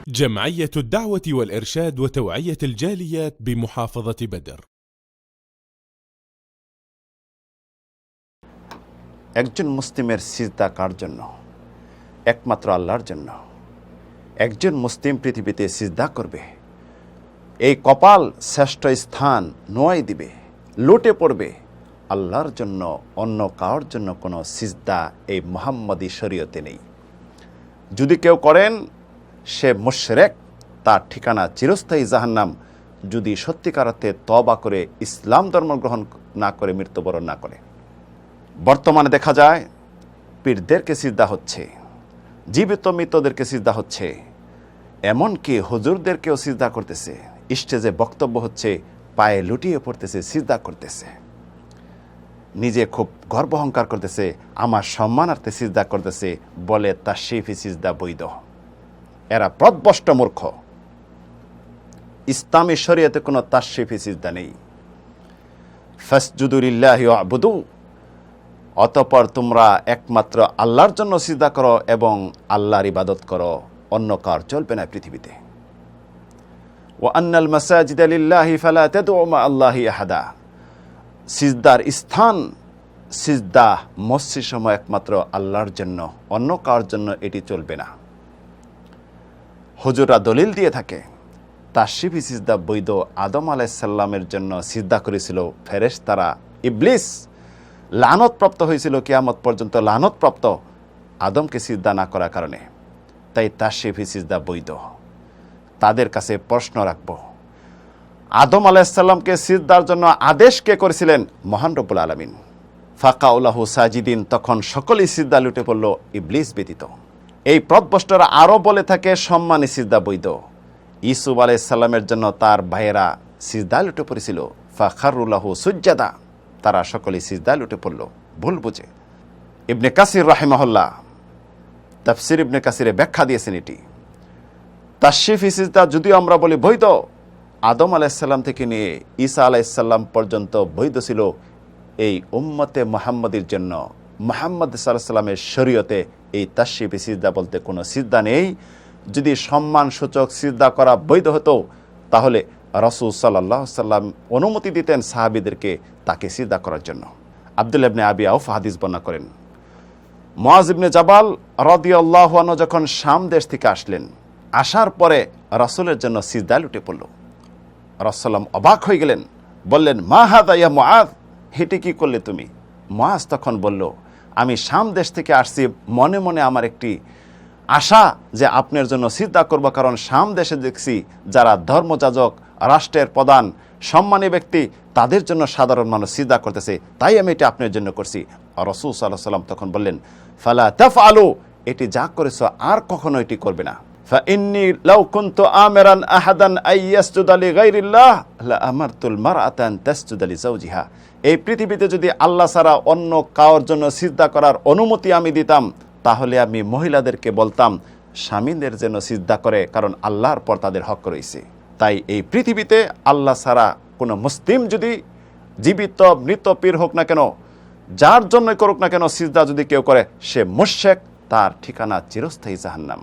جمعية الدعوة والإرشاد وتوعية الجاليات بمحافظة بدر। একজন মুসলিমের সিজদা কার জন্য? একমাত্র আল্লাহর জন্য। একজন মুসলিম পৃথিবীতে সিজদা করবে, এই কপাল শ্রেষ্ঠ স্থান নোয়াই দিবে, লুটে পড়বে। আল্লাহর জন্য অন্য কারোর জন্য কোনো সিজদা এই মুহাম্মদী শরীয়তে নেই। যদি কেউ করেন সে মুশরিক, তার ঠিকানা চিরস্থায়ী জাহান্নাম, যদি সত্যিকার অর্থে তওবা করে ইসলাম ধর্ম গ্রহণ না করে মৃত্যুবরণ না করে। বর্তমানে দেখা যায় পীরদেরকে সিজদা হচ্ছে, জীবিত মৃতদেরকে সিজদা হচ্ছে, এমনকি হুজুরদেরকেও সিজদা করতেছে। স্টেজে বক্তব্য হচ্ছে, পায়ে লুটিয়ে পড়তেছে, সিজদা করতেছে, নিজে খুব গর্ব অহংকার করতেছে, আমার সম্মানার্থে সিজদা করতেছে, বলে তাশরিফি সিজদা বৈধ। এরা প্রদভষ্ট মূর্খ। ইসলামী শরীয়তে কোনো তাশরিফি সিজদা নেই। ফাসজুদু লিল্লাহি ওয়া'বুদু, অতঃপর তোমরা একমাত্র আল্লাহর জন্য সিজদা করো এবং আল্লাহর ইবাদত করো, অন্য কার চলবে না পৃথিবীতে। ওয়া আন্নাল মাসাজিদা লিল্লাহি ফালা তাদউ মা আল্লাহি আহাদা, সিজদার স্থান, সিজদা মসজিদ সময় একমাত্র আল্লাহর জন্য, অন্য কার জন্য এটি চলবে না। হুজুররা দলিল দিয়ে থাকে তাশরিফি সিজদা বৈধ। আদম আলাইহিস সালামের জন্য সিজদা করেছিল ফেরেশতারা। ইবলিস লানতপ্রাপ্ত হয়েছিল, কিয়ামত পর্যন্ত লানতপ্রাপ্ত আদমকে সিজদা না করার কারণে। তাই তাশরিফি সিজদা বৈধ। তাদের কাছে প্রশ্ন রাখব, আদম আলাইহিস সালামকে সিজদার জন্য আদেশ কে করেছিলেন? মহান রব্বুল আলামিন। ফাকাউলাহু সাজিদিন, তখন সকলেই সিজদা লুটে পড়ল, ইবলিস ব্যতীত। এই প্রদভষ্টরা আরও বলে থাকে সম্মানী সিজদা বৈধ। ইউসুফ আলাইহিস সালামের জন্য তার ভাইয়েরা সিজদা লুটে পড়েছিল, ফাখারুলাহু সুজ্জাদা, তারা সকলেই সিজদা লুটে পড়ল ভুল বুঝে। ইবনে কাসির রাহিমাহুল্লাহ তাফসির ইবনে কাসিরে ব্যাখ্যা দিয়েছেন এটি। তাশরিফি সিজদা যদিও আমরা বলি বৈধ, আদম আলাইহিস সালাম থেকে নিয়ে ঈসা আলাইহিস সালাম পর্যন্ত বৈধ ছিল এই উম্মতে মুহাম্মাদীর জন্য। মুহাম্মদ সাল্লাল্লাহু আলাইহি সাল্লামের শরীয়তে এই তাশরিফি সিজদা বলতে কোনো সিজদা নেই। যদি সম্মানসূচক সিজদা করা বৈধ হতো তাহলে রাসূল সাল্লাল্লাহু আলাইহি সাল্লাম অনুমতি দিতেন সাহাবীদেরকে তাকে সিজদা করার জন্য। আব্দুল্লাহ ইবনে আবি আওফ হাদিস বর্ণনা করেন, মুআজ ইবনে জাবাল রাদিয়াল্লাহু আনহু যখন শাম দেশ থেকে আসলেন, আসার পরে রাসূলের জন্য সিজদা লুটে পড়ল। রাসূলুল্লাহ অবাক হয়ে গেলেন, বললেন, মা হাযা ইয়া মুআজ, হেঁটে কি করলে তুমি? মুআজ তখন বলল, আমি শাম দেশ থেকে আসছি, মনে মনে আমার একটি আশা যে আপনার জন্য সিজদা করব, কারণ শাম দেশে দেখছি যারা ধর্মযাজক, রাষ্ট্রের প্রধান, সম্মানী ব্যক্তি, তাদের জন্য সাধারণ মানুষ সিজদা করতেছে, তাই আমি এটা আপনার জন্য করছি। আর রাসূল সাল্লাল্লাহু আলাইহি সাল্লাম তখন বললেন, ফালা তাফআলু, এটি যা করেছো আর কখনো এটি করবে না। ফাইন্নী লাউ কুনতু আমিরান আহাদান আইয়াসজুদা লিগাইরিল্লাহ লা আমারতুল মারআতা আন তাসজুদা লিজাওজিহা, এই পৃথিবীতে যদি আল্লাহ ছাড়া অন্য কারোর জন্য সিজদা করার অনুমতি আমি দিতাম, তাহলে আমি মহিলাদেরকে বলতাম স্বামীদের যেন সিজদা করে, কারণ আল্লাহর পর তাদের হক রয়েছে। তাই এই পৃথিবীতে আল্লাহ ছাড়া কোনো মুসলিম যদি জীবিত মৃত পীর হোক না কেন, যার জন্যই করুক না কেন, সিজদা যদি কেউ করে সে মুশরিক, তার ঠিকানা চিরস্থায়ী জাহান্নাম।